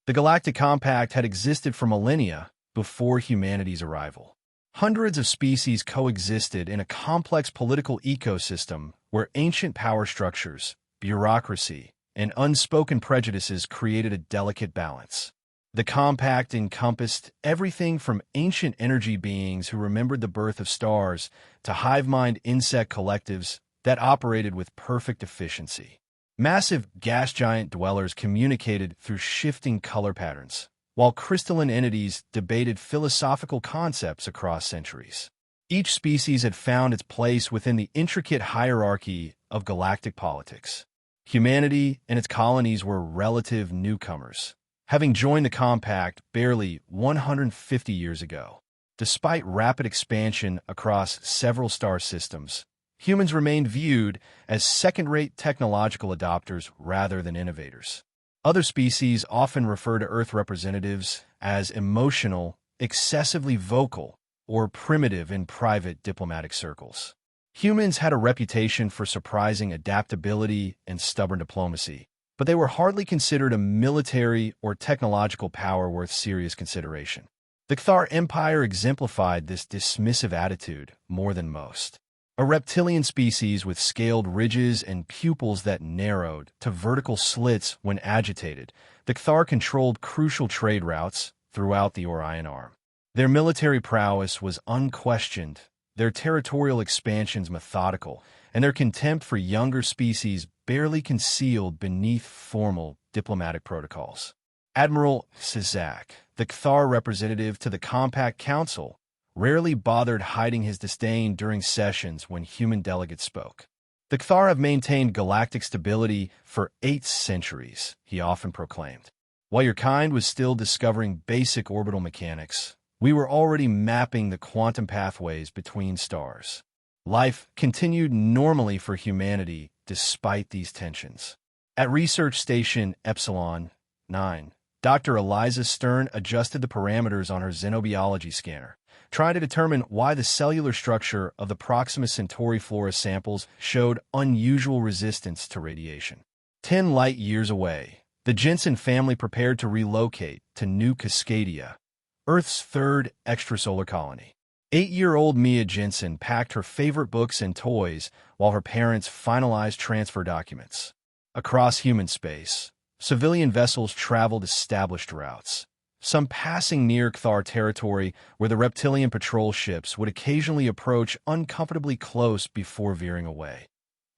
The Galactic Compact had existed for millennia before humanity's arrival. Hundreds of species coexisted in a complex political ecosystem where ancient power structures, bureaucracy, and unspoken prejudices created a delicate balance. The Compact encompassed everything from ancient energy beings who remembered the birth of stars to hive-mind insect collectives that operated with perfect efficiency. Massive gas giant dwellers communicated through shifting color patterns, while crystalline entities debated philosophical concepts across centuries. Each species had found its place within the intricate hierarchy of galactic politics. Humanity and its colonies were relative newcomers, having joined the Compact barely 150 years ago. Despite rapid expansion across several star systems, humans remained viewed as second-rate technological adopters rather than innovators. Other species often refer to Earth representatives as emotional, excessively vocal, or primitive in private diplomatic circles. Humans had a reputation for surprising adaptability and stubborn diplomacy, but they were hardly considered a military or technological power worth serious consideration. The Cthar Empire exemplified this dismissive attitude more than most. A reptilian species with scaled ridges and pupils that narrowed to vertical slits when agitated, the Cthar controlled crucial trade routes throughout the Orion Arm. Their military prowess was unquestioned, their territorial expansions methodical, and their contempt for younger species barely concealed beneath formal diplomatic protocols. Admiral Sizak, the Cthar representative to the Compact Council, rarely bothered hiding his disdain during sessions when human delegates spoke. The Cthar have maintained galactic stability for 8 centuries, he often proclaimed. While your kind was still discovering basic orbital mechanics, we were already mapping the quantum pathways between stars. Life continued normally for humanity despite these tensions. At Research Station Epsilon 9, Dr. Eliza Stern adjusted the parameters on her xenobiology scanner, trying to determine why the cellular structure of the Proxima Centauri flora samples showed unusual resistance to radiation. 10 light-years away, the Jensen family prepared to relocate to New Cascadia, Earth's 3rd extrasolar colony. 8-year-old Mia Jensen packed her favorite books and toys while her parents finalized transfer documents. Across human space, civilian vessels traveled established routes, some passing near Cthar territory where the reptilian patrol ships would occasionally approach uncomfortably close before veering away,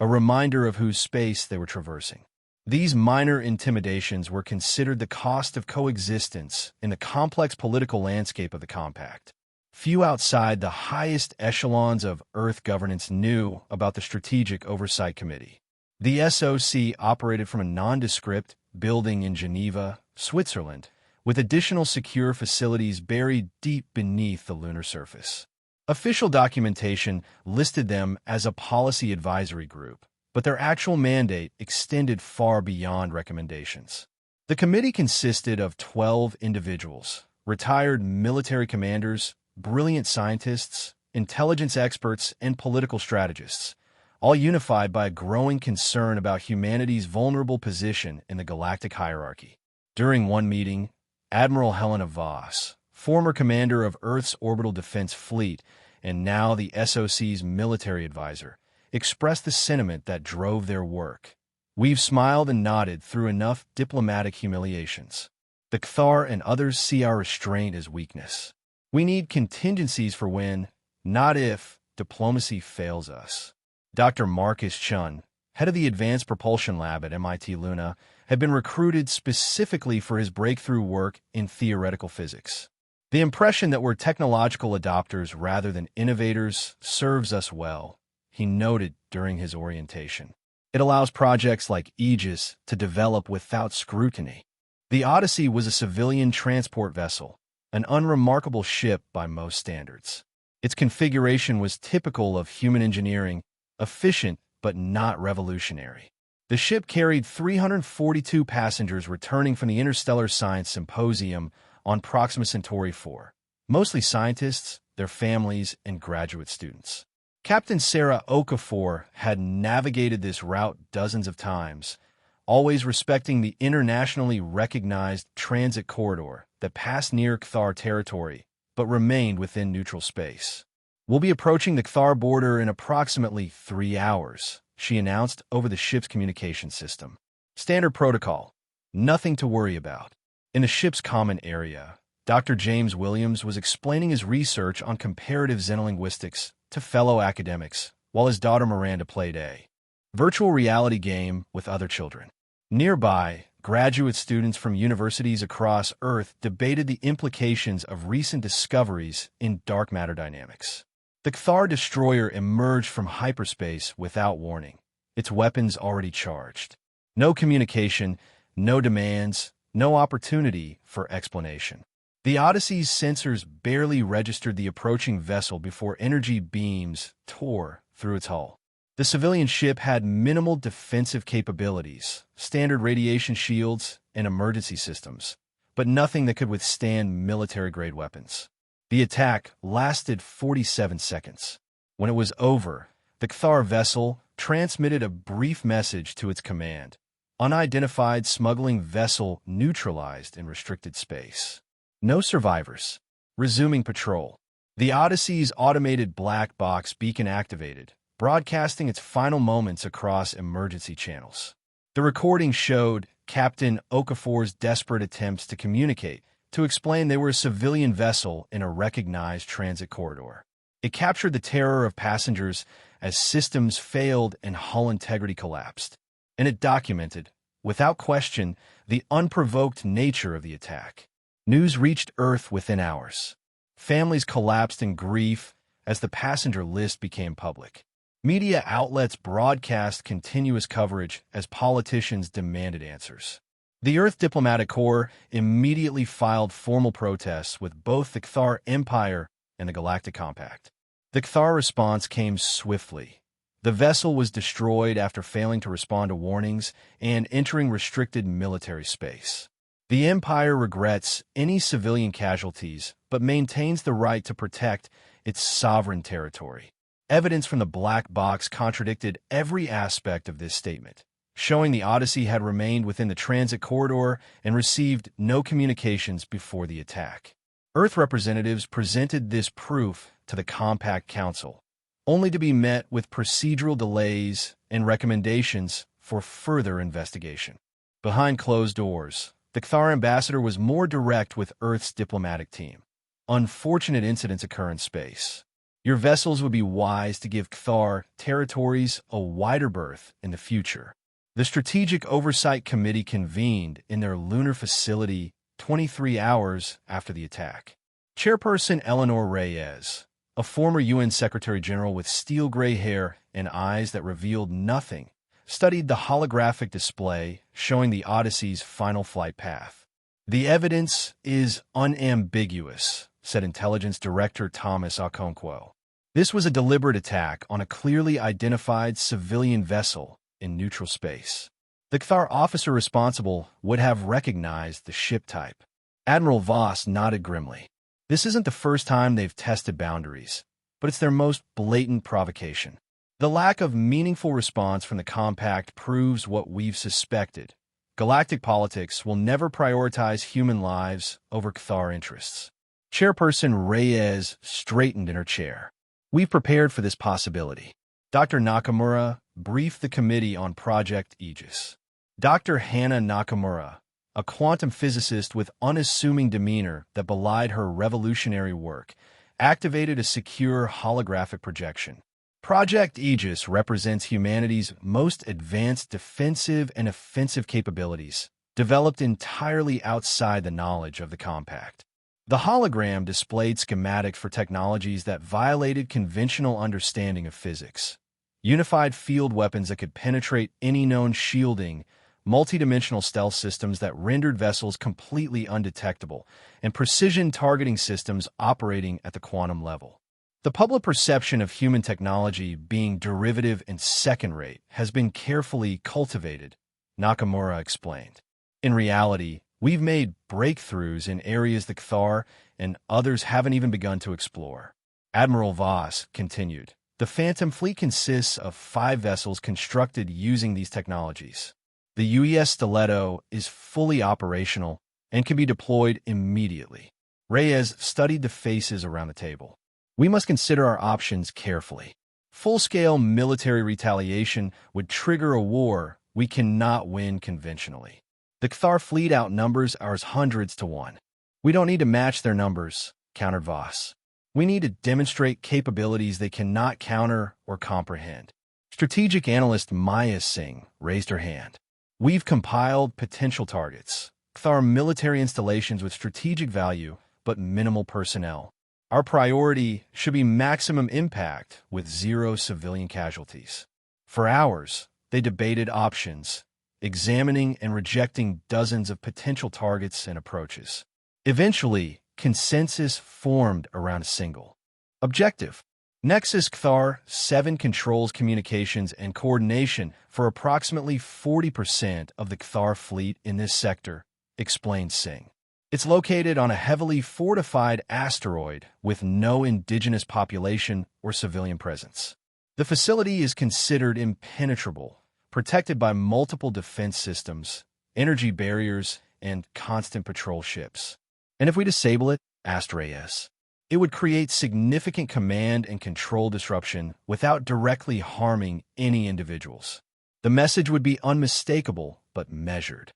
a reminder of whose space they were traversing. These minor intimidations were considered the cost of coexistence in the complex political landscape of the Compact. Few outside the highest echelons of Earth governance knew about the Strategic Oversight Committee. The SOC operated from a nondescript building in Geneva, Switzerland, with additional secure facilities buried deep beneath the lunar surface. Official documentation listed them as a policy advisory group, but their actual mandate extended far beyond recommendations. The committee consisted of 12 individuals, retired military commanders, brilliant scientists, intelligence experts, and political strategists, all unified by a growing concern about humanity's vulnerable position in the galactic hierarchy. During one meeting, Admiral Helena Voss, former commander of Earth's Orbital Defense Fleet and now the SOC's military advisor, expressed the sentiment that drove their work. We've smiled and nodded through enough diplomatic humiliations. The Cthar and others see our restraint as weakness. We need contingencies for when, not if, diplomacy fails us. Dr. Marcus Chun, head of the Advanced Propulsion Lab at MIT Luna, had been recruited specifically for his breakthrough work in theoretical physics. The impression that we're technological adopters rather than innovators serves us well, he noted during his orientation. It allows projects like Aegis to develop without scrutiny. The Odyssey was a civilian transport vessel, an unremarkable ship by most standards. Its configuration was typical of human engineering, efficient but not revolutionary. The ship carried 342 passengers returning from the Interstellar Science Symposium on Proxima Centauri 4, mostly scientists, their families, and graduate students. Captain Sarah Okafor had navigated this route dozens of times, always respecting the internationally recognized transit corridor that passed near Cathar territory but remained within neutral space. "We'll be approaching the Cathar border in approximately 3 hours," she announced over the ship's communication system. Standard protocol. Nothing to worry about. In the ship's common area, Dr. James Williams was explaining his research on comparative xenolinguistics to fellow academics, while his daughter Miranda played a virtual reality game with other children. Nearby, graduate students from universities across Earth debated the implications of recent discoveries in dark matter dynamics. The Cathar destroyer emerged from hyperspace without warning, its weapons already charged. No communication, no demands, no opportunity for explanation. The Odyssey's sensors barely registered the approaching vessel before energy beams tore through its hull. The civilian ship had minimal defensive capabilities, standard radiation shields, and emergency systems, but nothing that could withstand military-grade weapons. The attack lasted 47 seconds. When it was over, the Cathar vessel transmitted a brief message to its command. "Unidentified smuggling vessel neutralized in restricted space. No survivors. Resuming patrol." The Odyssey's automated black box beacon activated, broadcasting its final moments across emergency channels. The recording showed Captain Okafor's desperate attempts to communicate, to explain they were a civilian vessel in a recognized transit corridor. It captured the terror of passengers as systems failed and hull integrity collapsed. And it documented, without question, the unprovoked nature of the attack. News reached Earth within hours. Families collapsed in grief as the passenger list became public. Media outlets broadcast continuous coverage as politicians demanded answers. The Earth Diplomatic Corps immediately filed formal protests with both the Cathar Empire and the Galactic Compact. The Cathar response came swiftly. The vessel was destroyed after failing to respond to warnings and entering restricted military space. The Empire regrets any civilian casualties but maintains the right to protect its sovereign territory. Evidence from the black box contradicted every aspect of this statement, showing the Odyssey had remained within the transit corridor and received no communications before the attack. Earth representatives presented this proof to the Compact Council, only to be met with procedural delays and recommendations for further investigation. Behind closed doors, the Cathar ambassador was more direct with Earth's diplomatic team. "Unfortunate incidents occur in space. Your vessels would be wise to give Cathar territories a wider berth in the future." The Strategic Oversight Committee convened in their lunar facility 23 hours after the attack. Chairperson Eleanor Reyes, a former UN Secretary General with steel-gray hair and eyes that revealed nothing, studied the holographic display showing the Odyssey's final flight path. "The evidence is unambiguous," said Intelligence Director Thomas Okonkwo. "This was a deliberate attack on a clearly identified civilian vessel in neutral space." The Cathar officer responsible would have recognized the ship type. Admiral Voss nodded grimly. "This isn't the first time they've tested boundaries, but it's their most blatant provocation. The lack of meaningful response from the Compact proves what we've suspected. Galactic politics will never prioritize human lives over Cathar interests." Chairperson Reyes straightened in her chair. "We've prepared for this possibility." Dr. Nakamura briefed the committee on Project Aegis. Dr. Hannah Nakamura, a quantum physicist with unassuming demeanor that belied her revolutionary work, activated a secure holographic projection. Project Aegis represents humanity's most advanced defensive and offensive capabilities, developed entirely outside the knowledge of the Compact. The hologram displayed schematics for technologies that violated conventional understanding of physics. Unified field weapons that could penetrate any known shielding, multidimensional stealth systems that rendered vessels completely undetectable, and precision targeting systems operating at the quantum level. The public perception of human technology being derivative and second-rate has been carefully cultivated, Nakamura explained. In reality, we've made breakthroughs in areas the Cathar and others haven't even begun to explore. Admiral Voss continued. The Phantom Fleet consists of 5 vessels constructed using these technologies. The UES Stiletto is fully operational and can be deployed immediately. Reyes studied the faces around the table. We must consider our options carefully. Full-scale military retaliation would trigger a war we cannot win conventionally. The Cathar fleet outnumbers ours hundreds to one. We don't need to match their numbers, countered Voss. We need to demonstrate capabilities they cannot counter or comprehend. Strategic analyst Maya Singh raised her hand. We've compiled potential targets. Cathar military installations with strategic value, but minimal personnel. Our priority should be maximum impact with zero civilian casualties. For hours, they debated options, examining and rejecting dozens of potential targets and approaches. Eventually, consensus formed around a single objective. Nexus Cathar 7 controls communications and coordination for approximately 40% of the Cathar fleet in this sector, explained Singh. It's located on a heavily fortified asteroid with no indigenous population or civilian presence. The facility is considered impenetrable, protected by multiple defense systems, energy barriers, and constant patrol ships. And if we disable it, asked Reyes, it would create significant command and control disruption without directly harming any individuals. The message would be unmistakable but measured.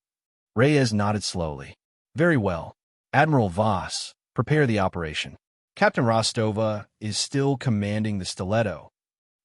Reyes nodded slowly. Very well. Admiral Voss, prepare the operation. Captain Rostova is still commanding the Stiletto.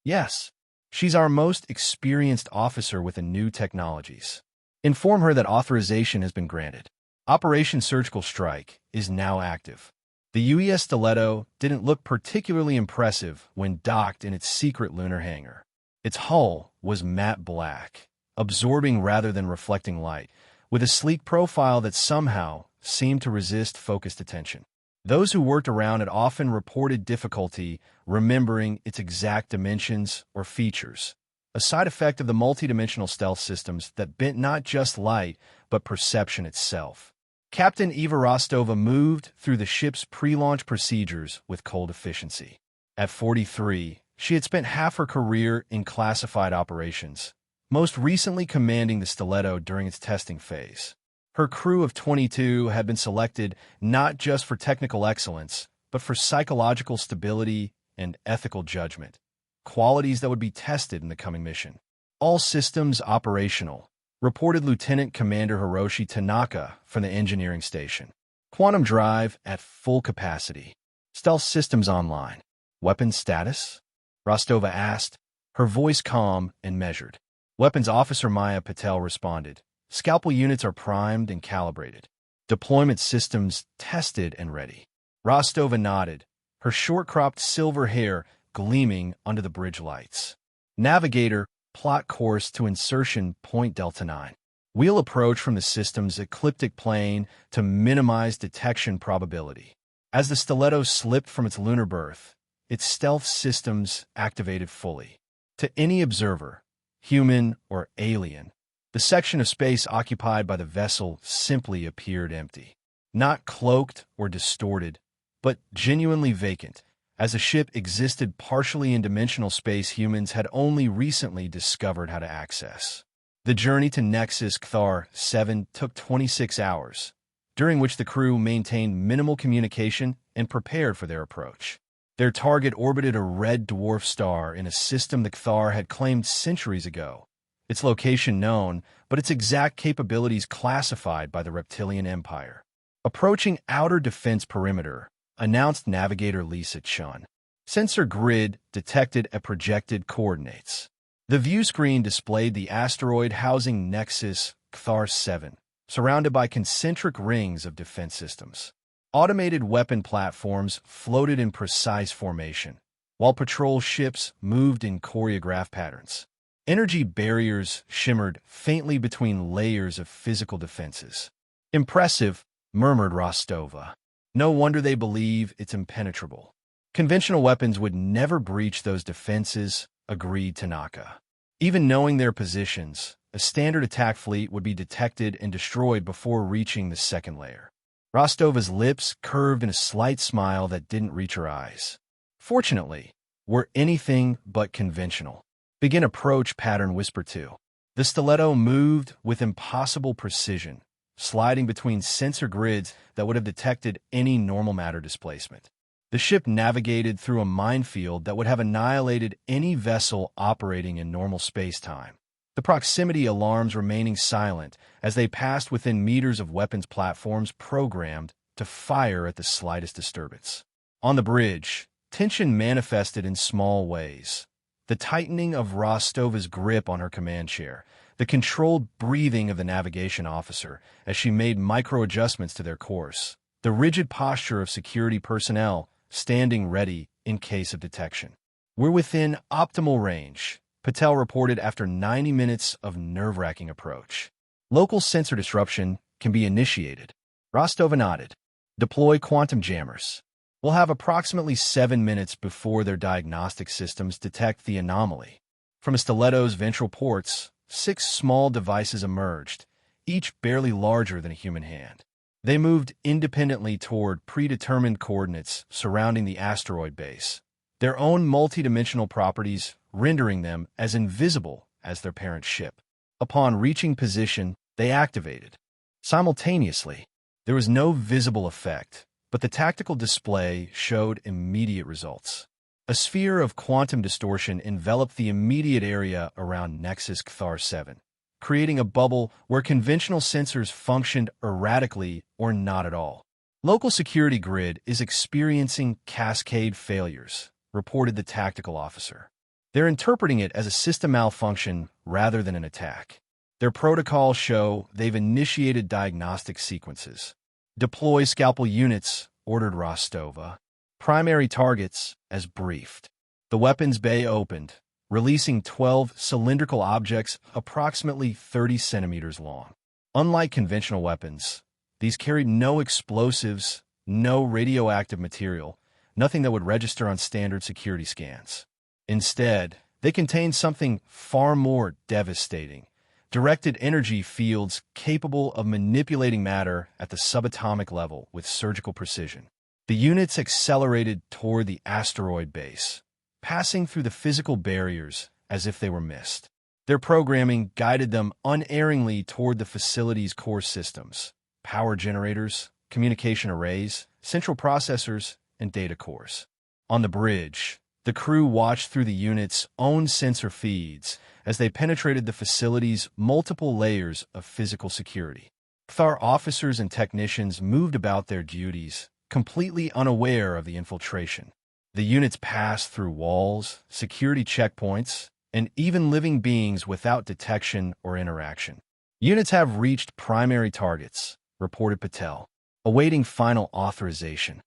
Yes, she's our most experienced officer with the new technologies. Inform her that authorization has been granted. Operation Surgical Strike is now active. The UES Stiletto didn't look particularly impressive when docked in its secret lunar hangar. Its hull was matte black, absorbing rather than reflecting light, with a sleek profile that somehow seemed to resist focused attention. Those who worked around it often reported difficulty remembering its exact dimensions or features, a side effect of the multidimensional stealth systems that bent not just light, but perception itself. Captain Eva Rostova moved through the ship's pre-launch procedures with cold efficiency. At 43, she had spent half her career in classified operations, most recently commanding the Stiletto during its testing phase. Her crew of 22 had been selected not just for technical excellence, but for psychological stability and ethical judgment, qualities that would be tested in the coming mission. All systems operational, reported Lieutenant Commander Hiroshi Tanaka from the engineering station. Quantum drive at full capacity. Stealth systems online. Weapons status? Rostova asked, her voice calm and measured. Weapons Officer Maya Patel responded. Scalpel units are primed and calibrated. Deployment systems tested and ready. Rostova nodded, her short-cropped silver hair gleaming under the bridge lights. Navigator, plot course to insertion point Delta 9. Wheel approach from the system's ecliptic plane to minimize detection probability. As the Stiletto slipped from its lunar berth, its stealth systems activated fully. To any observer, human or alien, the section of space occupied by the vessel simply appeared empty. Not cloaked or distorted, but genuinely vacant, as the ship existed partially in dimensional space humans had only recently discovered how to access. The journey to Nexus Cathar 7 took 26 hours, during which the crew maintained minimal communication and prepared for their approach. Their target orbited a red dwarf star in a system the Cathar had claimed centuries ago, its location known, but its exact capabilities classified by the Reptilian Empire. Approaching outer defense perimeter, announced Navigator Lisa Chun. Sensor grid detected at projected coordinates. The view screen displayed the asteroid housing Nexus Cathar 7, surrounded by concentric rings of defense systems. Automated weapon platforms floated in precise formation, while patrol ships moved in choreographed patterns. Energy barriers shimmered faintly between layers of physical defenses. Impressive, murmured Rostova. No wonder they believe it's impenetrable. Conventional weapons would never breach those defenses, agreed Tanaka. Even knowing their positions, a standard attack fleet would be detected and destroyed before reaching the second layer. Rostova's lips curved in a slight smile that didn't reach her eyes. Fortunately, we're anything but conventional. Begin approach, pattern whisper 2. The stiletto moved with impossible precision, sliding between sensor grids that would have detected any normal matter displacement. The ship navigated through a minefield that would have annihilated any vessel operating in normal space-time. The proximity alarms remaining silent as they passed within meters of weapons platforms programmed to fire at the slightest disturbance. On the bridge, tension manifested in small ways. The tightening of Rostova's grip on her command chair, the controlled breathing of the navigation officer as she made micro-adjustments to their course, the rigid posture of security personnel standing ready in case of detection. "We're within optimal range," Patel reported after 90 minutes of nerve-wracking approach. "Local sensor disruption can be initiated." Rostova nodded. "Deploy quantum jammers. We'll have approximately 7 minutes before their diagnostic systems detect the anomaly." From a stiletto's ventral ports, 6 small devices emerged, each barely larger than a human hand. They moved independently toward predetermined coordinates surrounding the asteroid base, their own multidimensional properties rendering them as invisible as their parent ship. Upon reaching position, they activated. Simultaneously, there was no visible effect, but the tactical display showed immediate results. A sphere of quantum distortion enveloped the immediate area around Nexus Cthar 7, creating a bubble where conventional sensors functioned erratically or not at all. "Local security grid is experiencing cascade failures," reported the tactical officer. "They're interpreting it as a system malfunction rather than an attack. Their protocols show they've initiated diagnostic sequences." "Deploy scalpel units," ordered Rostova. "Primary targets, as briefed." The weapons bay opened, releasing 12 cylindrical objects approximately 30 centimeters long. Unlike conventional weapons, these carried no explosives, no radioactive material, nothing that would register on standard security scans. Instead, they contained something far more devastating: directed energy fields capable of manipulating matter at the subatomic level with surgical precision. The units accelerated toward the asteroid base, passing through the physical barriers as if they were mist. Their programming guided them unerringly toward the facility's core systems: power generators, communication arrays, central processors, and data cores. On the bridge, the crew watched through the unit's own sensor feeds as they penetrated the facility's multiple layers of physical security. Cthar officers and technicians moved about their duties, completely unaware of the infiltration. The units passed through walls, security checkpoints, and even living beings without detection or interaction. "Units have reached primary targets," reported Patel, awaiting final authorization.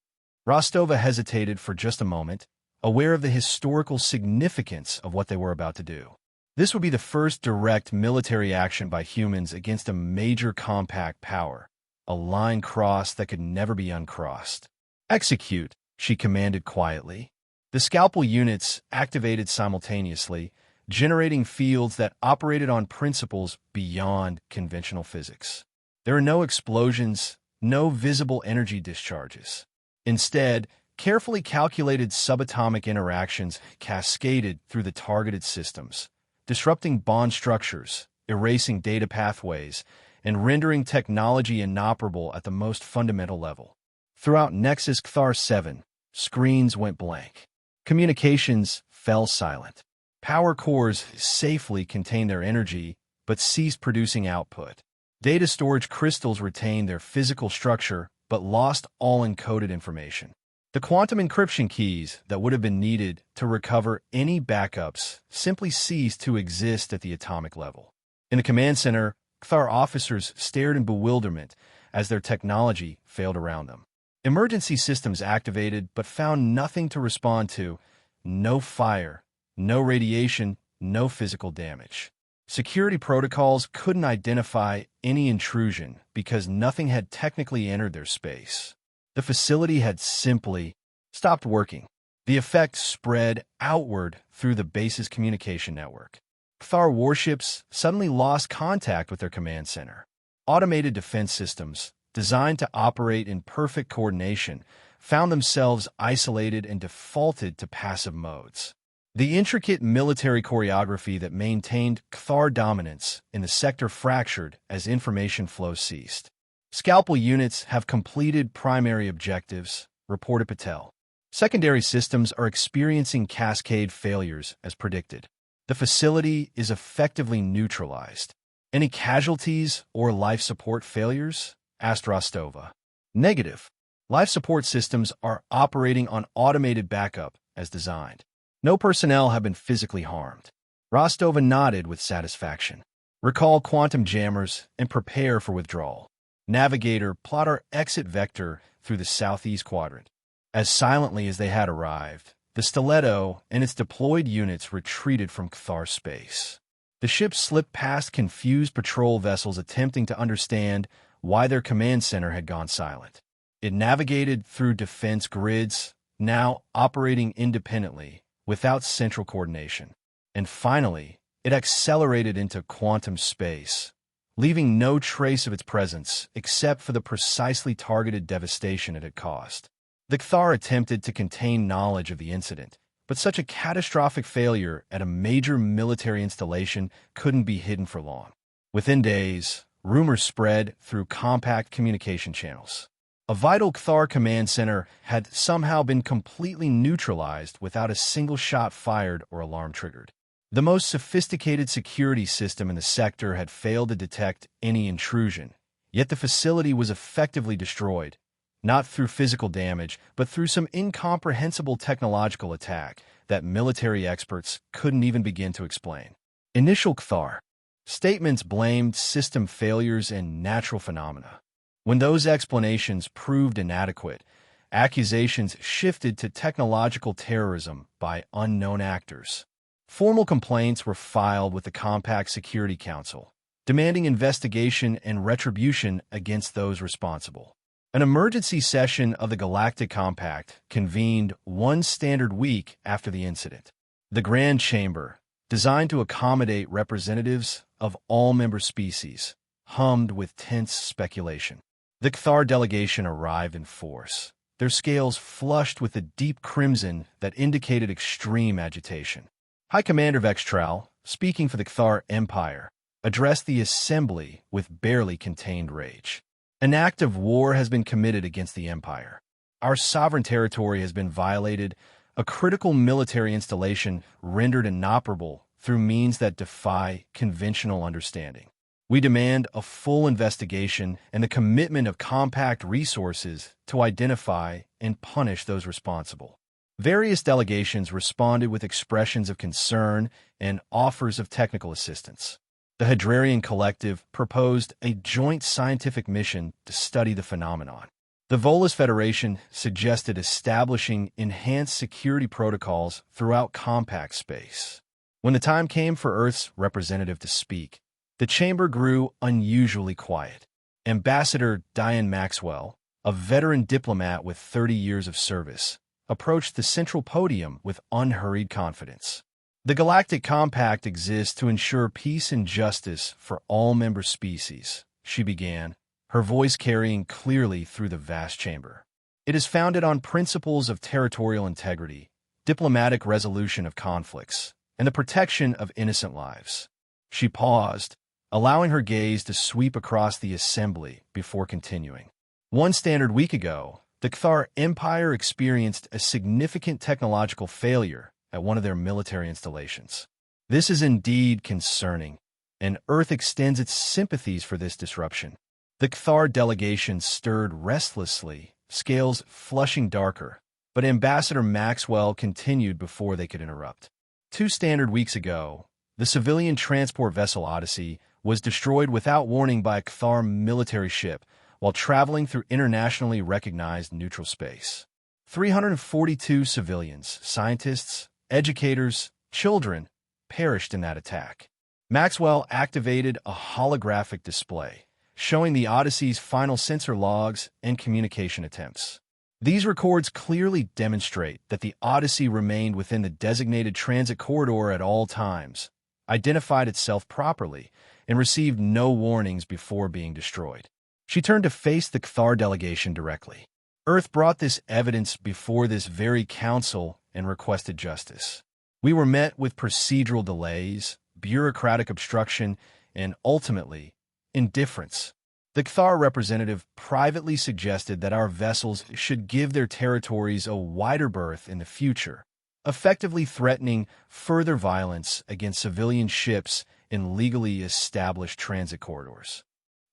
Rostova hesitated for just a moment, aware of the historical significance of what they were about to do. This would be the first direct military action by humans against a major compact power, a line crossed that could never be uncrossed. "Execute," she commanded quietly. The scalpel units activated simultaneously, generating fields that operated on principles beyond conventional physics. There are no explosions, no visible energy discharges. Instead, carefully calculated subatomic interactions cascaded through the targeted systems, disrupting bond structures, erasing data pathways, and rendering technology inoperable at the most fundamental level. Throughout Nexus Cthar 7, screens went blank. Communications fell silent. Power cores safely contained their energy, but ceased producing output. Data storage crystals retained their physical structure, but lost all encoded information. The quantum encryption keys that would have been needed to recover any backups simply ceased to exist at the atomic level. In the command center, Cthar officers stared in bewilderment as their technology failed around them. Emergency systems activated but found nothing to respond to: no fire, no radiation, no physical damage. Security protocols couldn't identify any intrusion because nothing had technically entered their space. The facility had simply stopped working. The effect spread outward through the base's communication network. Cthar warships suddenly lost contact with their command center. Automated defense systems, designed to operate in perfect coordination, found themselves isolated and defaulted to passive modes. The intricate military choreography that maintained Cathar dominance in the sector fractured as information flow ceased. Scalpel units have completed primary objectives, reported Patel. Secondary systems are experiencing cascade failures as predicted. The facility is effectively neutralized. Any casualties or life support failures? Asked Rostova. Negative. Life support systems are operating on automated backup as designed. No personnel have been physically harmed. Rostova nodded with satisfaction. Recall quantum jammers and prepare for withdrawal. Navigator, plot our exit vector through the southeast quadrant. As silently as they had arrived, the Stiletto and its deployed units retreated from Cathar space. The ship slipped past confused patrol vessels attempting to understand why their command center had gone silent. It navigated through defense grids, now operating independently, without central coordination. And finally, it accelerated into quantum space, leaving no trace of its presence except for the precisely targeted devastation it had caused. The Cathar attempted to contain knowledge of the incident, but such a catastrophic failure at a major military installation couldn't be hidden for long. Within days, rumors spread through compact communication channels. A vital Cathar command center had somehow been completely neutralized without a single shot fired or alarm triggered. The most sophisticated security system in the sector had failed to detect any intrusion, yet the facility was effectively destroyed, not through physical damage, but through some incomprehensible technological attack that military experts couldn't even begin to explain. Initial Cathar statements blamed system failures and natural phenomena. When those explanations proved inadequate, accusations shifted to technological terrorism by unknown actors. Formal complaints were filed with the Compact Security Council, demanding investigation and retribution against those responsible. An emergency session of the Galactic Compact convened one standard week after the incident. The Grand Chamber, designed to accommodate representatives of all member species, hummed with tense speculation. The Cathar delegation arrived in force, their scales flushed with the deep crimson that indicated extreme agitation. High Commander Vextral, speaking for the Cathar Empire, addressed the assembly with barely contained rage. An act of war has been committed against the Empire. Our sovereign territory has been violated, a critical military installation rendered inoperable through means that defy conventional understanding. We demand a full investigation and the commitment of compact resources to identify and punish those responsible. Various delegations responded with expressions of concern and offers of technical assistance. The Hadrarian Collective proposed a joint scientific mission to study the phenomenon. The Volus Federation suggested establishing enhanced security protocols throughout compact space. When the time came for Earth's representative to speak, the chamber grew unusually quiet. Ambassador Diane Maxwell, a veteran diplomat with 30 years of service, approached the central podium with unhurried confidence. The Galactic Compact exists to ensure peace and justice for all member species, she began, her voice carrying clearly through the vast chamber. It is founded on principles of territorial integrity, diplomatic resolution of conflicts, and the protection of innocent lives. She paused, allowing her gaze to sweep across the assembly before continuing. One standard week ago, the Cathar Empire experienced a significant technological failure at one of their military installations. This is indeed concerning, and Earth extends its sympathies for this disruption. The Cathar delegation stirred restlessly, scales flushing darker, but Ambassador Maxwell continued before they could interrupt. 2 standard weeks ago, the civilian transport vessel Odyssey was destroyed without warning by a Cathar military ship while traveling through internationally recognized neutral space. 342 civilians, scientists, educators, children perished in that attack. Maxwell activated a holographic display, showing the Odyssey's final sensor logs and communication attempts. These records clearly demonstrate that the Odyssey remained within the designated transit corridor at all times, identified itself properly, and received no warnings before being destroyed. She turned to face the Cathar delegation directly. Earth brought this evidence before this very council and requested justice. We were met with procedural delays, bureaucratic obstruction, and ultimately, indifference. The Cathar representative privately suggested that our vessels should give their territories a wider berth in the future, effectively threatening further violence against civilian ships in legally established transit corridors.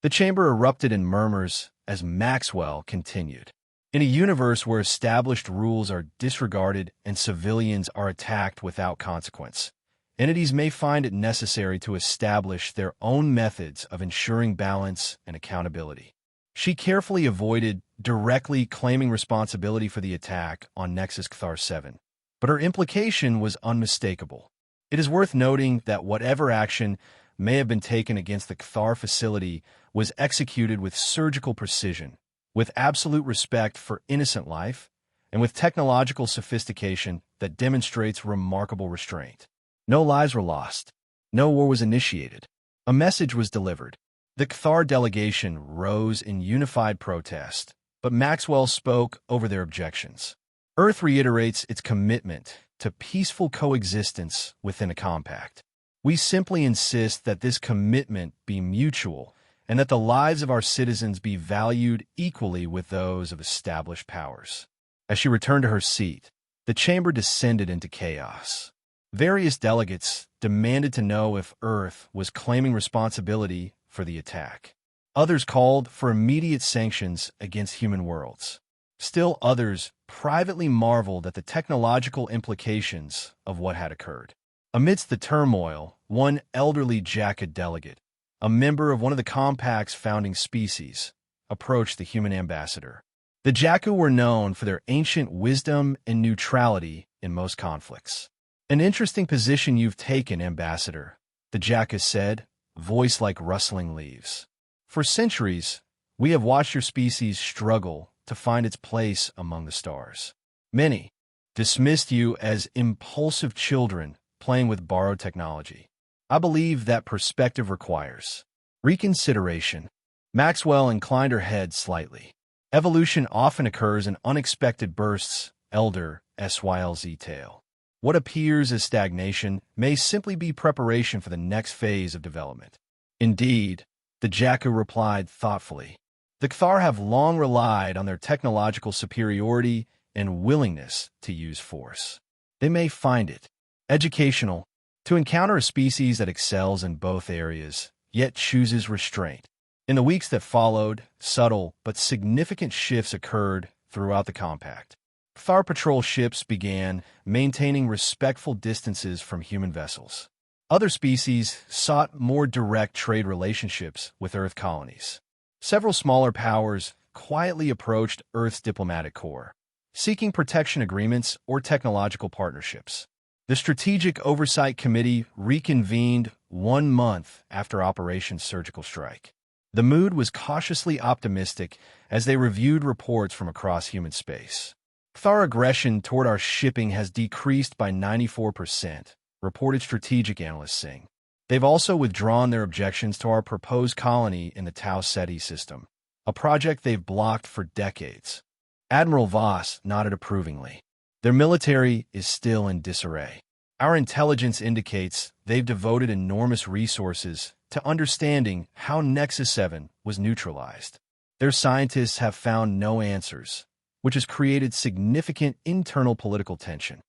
The chamber erupted in murmurs as Maxwell continued. In a universe where established rules are disregarded and civilians are attacked without consequence, entities may find it necessary to establish their own methods of ensuring balance and accountability. She carefully avoided directly claiming responsibility for the attack on Nexus Cathar 7, but her implication was unmistakable. It is worth noting that whatever action may have been taken against the Cathar facility was executed with surgical precision, with absolute respect for innocent life, and with technological sophistication that demonstrates remarkable restraint. No lives were lost. No war was initiated. A message was delivered. The Cathar delegation rose in unified protest, but Maxwell spoke over their objections. Earth reiterates its commitment to peaceful coexistence within a compact. We simply insist that this commitment be mutual and that the lives of our citizens be valued equally with those of established powers. As she returned to her seat, the chamber descended into chaos. Various delegates demanded to know if Earth was claiming responsibility for the attack. Others called for immediate sanctions against human worlds. Still others privately marveled at the technological implications of what had occurred. Amidst the turmoil, one elderly Jaka delegate, a member of one of the Compact's founding species, approached the human ambassador. The Jakku were known for their ancient wisdom and neutrality in most conflicts. "An interesting position you've taken, Ambassador," the Jakku said, voice like rustling leaves. "For centuries, we have watched your species struggle to find its place among the stars. Many dismissed you as impulsive children playing with borrowed technology. I believe that perspective requires reconsideration." Maxwell inclined her head slightly. "Evolution often occurs in unexpected bursts, Elder Sylz tale. What appears as stagnation may simply be preparation for the next phase of development." "Indeed," the Jakku replied thoughtfully. "The Cathar have long relied on their technological superiority and willingness to use force. They may find it educational to encounter a species that excels in both areas, yet chooses restraint." In the weeks that followed, subtle but significant shifts occurred throughout the compact. Cathar patrol ships began maintaining respectful distances from human vessels. Other species sought more direct trade relationships with Earth colonies. Several smaller powers quietly approached Earth's diplomatic corps, seeking protection agreements or technological partnerships. The Strategic Oversight Committee reconvened 1 month after Operation Surgical Strike. The mood was cautiously optimistic as they reviewed reports from across human space. "Cathar aggression toward our shipping has decreased by 94%, reported strategic analyst Singh. They've also withdrawn their objections to our proposed colony in the Tau Ceti system, a project they've blocked for decades." Admiral Voss nodded approvingly. "Their military is still in disarray. Our intelligence indicates they've devoted enormous resources to understanding how Nexus 7 was neutralized. Their scientists have found no answers, which has created significant internal political tension."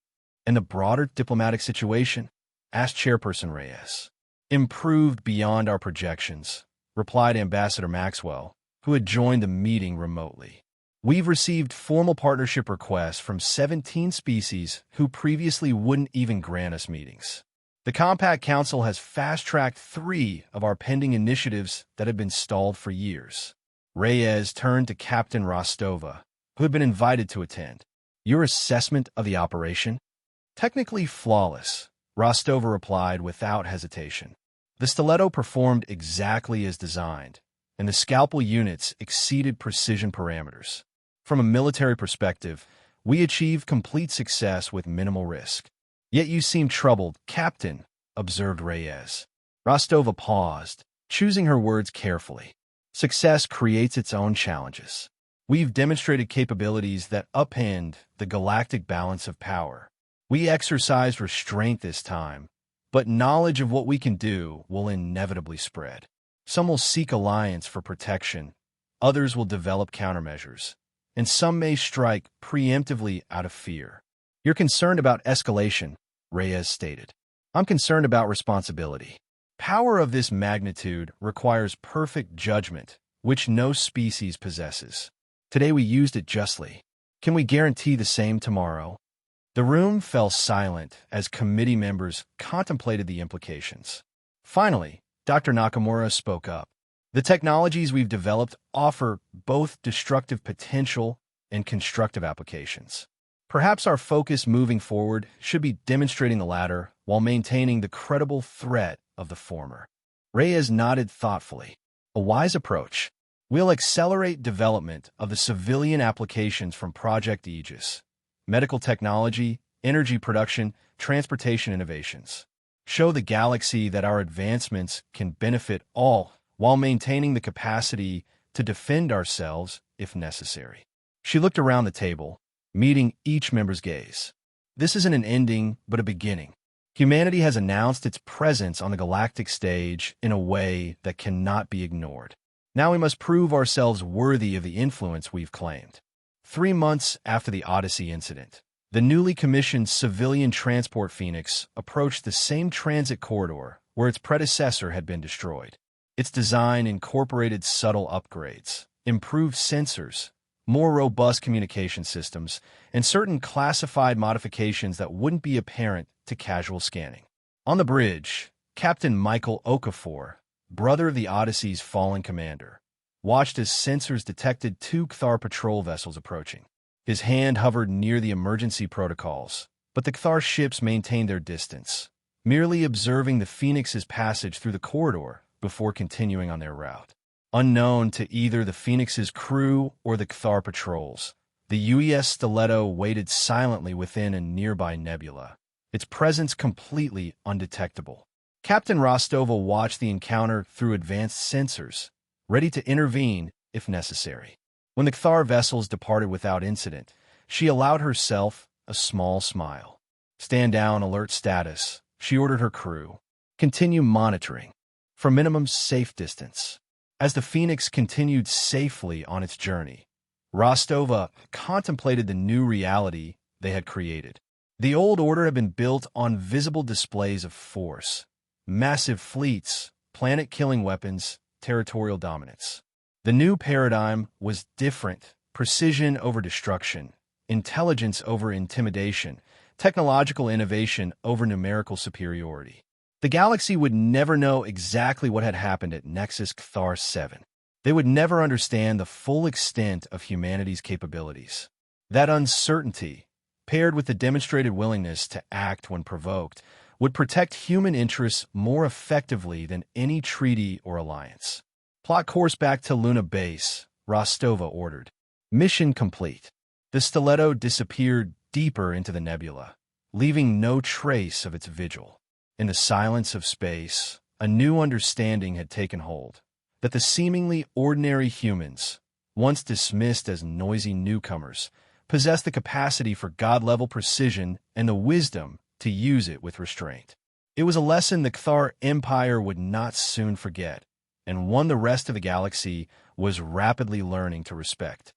"And the broader diplomatic situation?" asked Chairperson Reyes. "Improved beyond our projections," replied Ambassador Maxwell, who had joined the meeting remotely. "We've received formal partnership requests from 17 species who previously wouldn't even grant us meetings. The Compact Council has fast-tracked 3 of our pending initiatives that have been stalled for years." Reyes turned to Captain Rostova, who had been invited to attend. "Your assessment of the operation?" "Technically flawless," Rostova replied without hesitation. "The stiletto performed exactly as designed, and the scalpel units exceeded precision parameters. From a military perspective, we achieved complete success with minimal risk." "Yet you seem troubled, Captain," observed Reyes. Rostova paused, choosing her words carefully. "Success creates its own challenges. We've demonstrated capabilities that upend the galactic balance of power. We exercised restraint this time, but knowledge of what we can do will inevitably spread. Some will seek alliance for protection, others will develop countermeasures, and some may strike preemptively out of fear. You're concerned about escalation, Reyes stated. I'm concerned about responsibility. Power of this magnitude requires perfect judgment, which no species possesses. Today we used it justly. Can we guarantee the same tomorrow? The room fell silent as committee members contemplated the implications. Finally, Dr. Nakamura spoke up. The technologies we've developed offer both destructive potential and constructive applications. Perhaps our focus moving forward should be demonstrating the latter while maintaining the credible threat of the former. Reyes nodded thoughtfully. A wise approach. We'll accelerate development of the civilian applications from Project Aegis, medical technology, energy production, transportation innovations. Show the galaxy that our advancements can benefit all while maintaining the capacity to defend ourselves if necessary. She looked around the table, meeting each member's gaze. This isn't an ending, but a beginning. Humanity has announced its presence on the galactic stage in a way that cannot be ignored. Now we must prove ourselves worthy of the influence we've claimed. 3 months after the Odyssey incident, the newly commissioned civilian transport Phoenix approached the same transit corridor where its predecessor had been destroyed. Its design incorporated subtle upgrades, improved sensors, more robust communication systems, and certain classified modifications that wouldn't be apparent to casual scanning. On the bridge, Captain Michael Okafor, brother of the Odyssey's fallen commander, watched as sensors detected 2 Cthar patrol vessels approaching. His hand hovered near the emergency protocols, but the Cthar ships maintained their distance, merely observing the Phoenix's passage through the corridor before continuing on their route. Unknown to either the Phoenix's crew or the Cthar patrols, the UES Stiletto waited silently within a nearby nebula, its presence completely undetectable. Captain Rostova watched the encounter through advanced sensors, ready to intervene if necessary. When the Cthar vessels departed without incident, she allowed herself a small smile. Stand down, alert status, she ordered her crew. Continue monitoring, for minimum safe distance. As the Phoenix continued safely on its journey, Rostova contemplated the new reality they had created. The old order had been built on visible displays of force, massive fleets, planet-killing weapons, territorial dominance. The new paradigm was different: precision over destruction, intelligence over intimidation, technological innovation over numerical superiority. The galaxy would never know exactly what had happened at Nexus Cthar 7. They would never understand the full extent of humanity's capabilities. That uncertainty, paired with the demonstrated willingness to act when provoked, would protect human interests more effectively than any treaty or alliance. Plot course back to Luna Base, Rostova ordered. Mission complete. The Stiletto disappeared deeper into the nebula, leaving no trace of its vigil. In the silence of space, a new understanding had taken hold, that the seemingly ordinary humans, once dismissed as noisy newcomers, possessed the capacity for God-level precision and the wisdom to use it with restraint. It was a lesson the Cthar Empire would not soon forget, and one the rest of the galaxy was rapidly learning to respect.